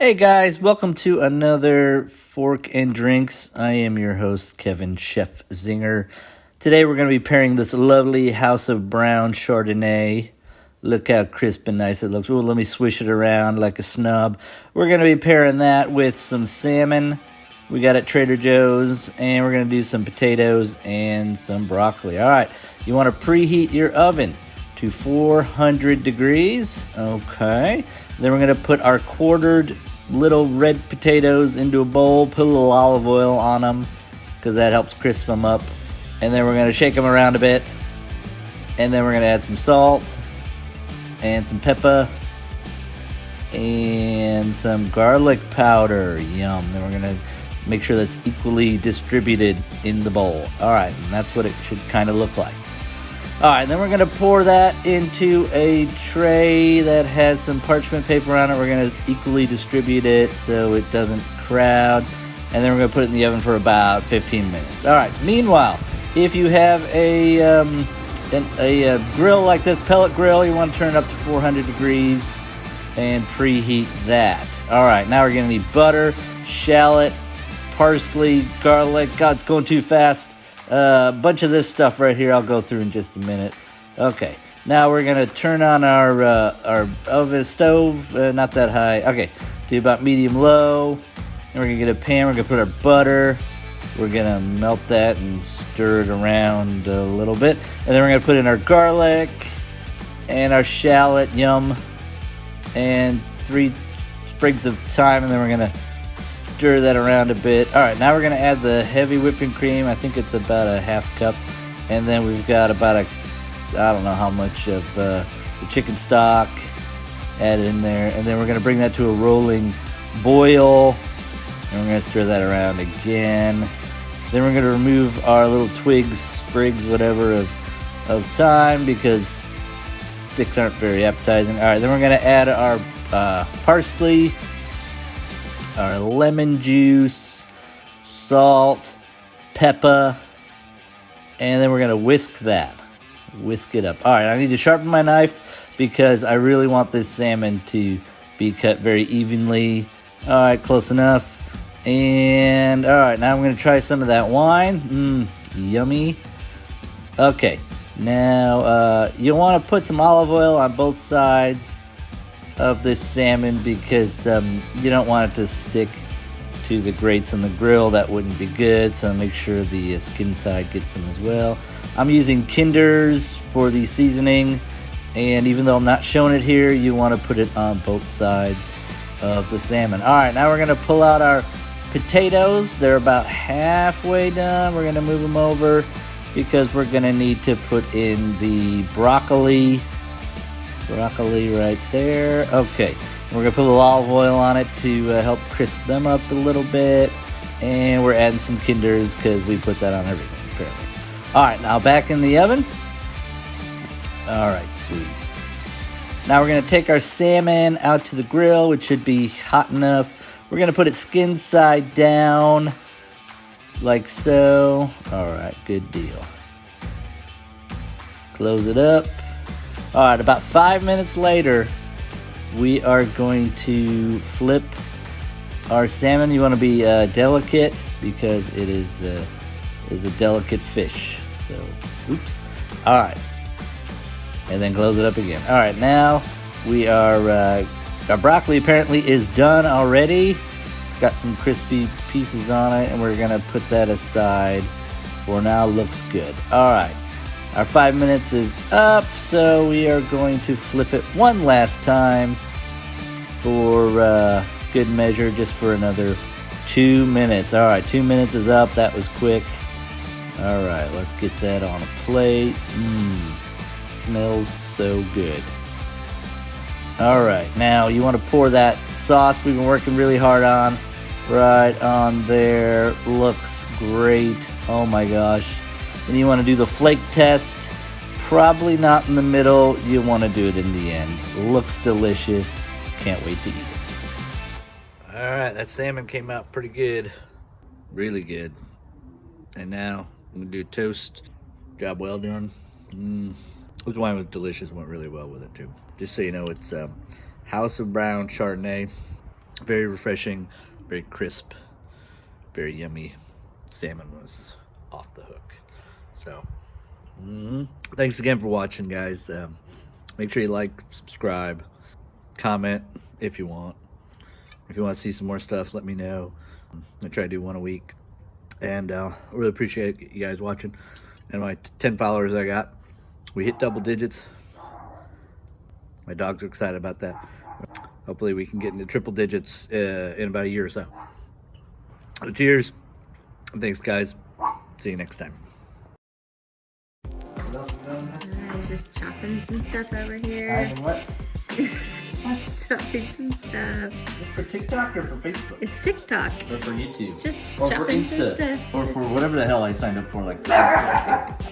Hey guys, welcome to another Fork and Drinks. I am your host, Kevin Chef Zinger. Today we're going to be pairing this lovely House of Brown Chardonnay. Look how crisp and nice it looks. Ooh, let me swish it around like a snub. We're going to be pairing that with some salmon we got at Trader Joe's, and we're going to do some potatoes and some broccoli. All right, you want to preheat your oven to 400 degrees. Okay. Then we're going to put our quartered little red potatoes into a bowl, put a little olive oil on them because that helps crisp them up. And then we're going to shake them around a bit. And then we're going to add some salt and some pepper and some garlic powder. Yum. Then we're going to make sure that's equally distributed in the bowl. All right, and that's what it should kind of look like. All right, then we're going to pour that into a tray that has some parchment paper on it. We're going to equally distribute it so it doesn't crowd. And then we're going to put it in the oven for about 15 minutes. All right, meanwhile, if you have a grill like this, pellet grill, you want to turn it up to 400 degrees and preheat that. All right, now we're going to need butter, shallot, parsley, garlic. God, it's going too fast. A bunch of this stuff right here I'll go through in just a minute. Okay, now we're going to turn on our oven stove, not that high. Okay, to about medium-low. And we're going to get a pan. We're going to put our butter. We're going to melt that and stir it around a little bit. And then we're going to put in our garlic and our shallot, yum, and 3 sprigs of thyme. And then we're going to stir that around a bit. All right, now we're going to add the heavy whipping cream. I think it's about a half cup. And then we've got about I don't know how much of the chicken stock added in there. And then we're going to bring that to a rolling boil. And we're going to stir that around again. Then we're going to remove our little twigs, sprigs, whatever, of thyme because sticks aren't very appetizing. All right, then we're going to add our parsley, our lemon juice, salt, pepper, and then we're going to whisk that. Whisk it up. All right, I need to sharpen my knife because I really want this salmon to be cut very evenly. All right, close enough. And all right, now I'm going to try some of that wine. Yummy. Okay, now you want to put some olive oil on both sides of this salmon because you don't want it to stick to the grates on the grill. That wouldn't be good, so make sure the skin side gets some as well. I'm using Kinders for the seasoning, and even though I'm not showing it here, you want to put it on both sides of the salmon. All right, now we're going to pull out our potatoes. They're about halfway done. We're going to move them over because we're going to need to put in the broccoli right there. Okay, we're going to put a little olive oil on it to help crisp them up a little bit. And we're adding some Kinders because we put that on everything, apparently. All right, now back in the oven. All right, sweet. Now we're going to take our salmon out to the grill, which should be hot enough. We're going to put it skin side down, like so. All right, good deal. Close it up. All right, about 5 minutes later, we are going to flip our salmon. You want to be delicate because it is a delicate fish. So, oops. All right. And then close it up again. All right, now we are, our broccoli apparently is done already. It's got some crispy pieces on it, and we're going to put that aside for now. Looks good. All right. Our 5 minutes is up, so we are going to flip it one last time for good measure, just for another 2 minutes. All right, 2 minutes is up. That was quick. All right, let's get that on a plate. Smells so good. All right, now you want to pour that sauce we've been working really hard on right on there. Looks great. Oh my gosh. Then you want to do the flake test. Probably not in the middle. You want to do it in the end. Looks delicious. Can't wait to eat it. All right, that salmon came out pretty good. Really good. And now I'm going to do a toast. Job well done. This wine was delicious. Went really well with it too. Just so you know, it's House of Brown Chardonnay. Very refreshing, very crisp, very yummy. Salmon was off the hook. So, thanks again for watching, guys. Make sure you like, subscribe, comment if you want. If you want to see some more stuff, let me know. I try to do one a week. And I really appreciate you guys watching. And my 10 followers I got, we hit double digits. My dogs are excited about that. Hopefully we can get into triple digits in about a year or so. So cheers. Thanks, guys. See you next time. I'm just chopping some stuff over here. What? Chopping some stuff. Is this for TikTok or for Facebook? It's TikTok. Or for YouTube? Just or for chopping some Insta? stuff. Or for whatever the hell I signed up for, like Facebook.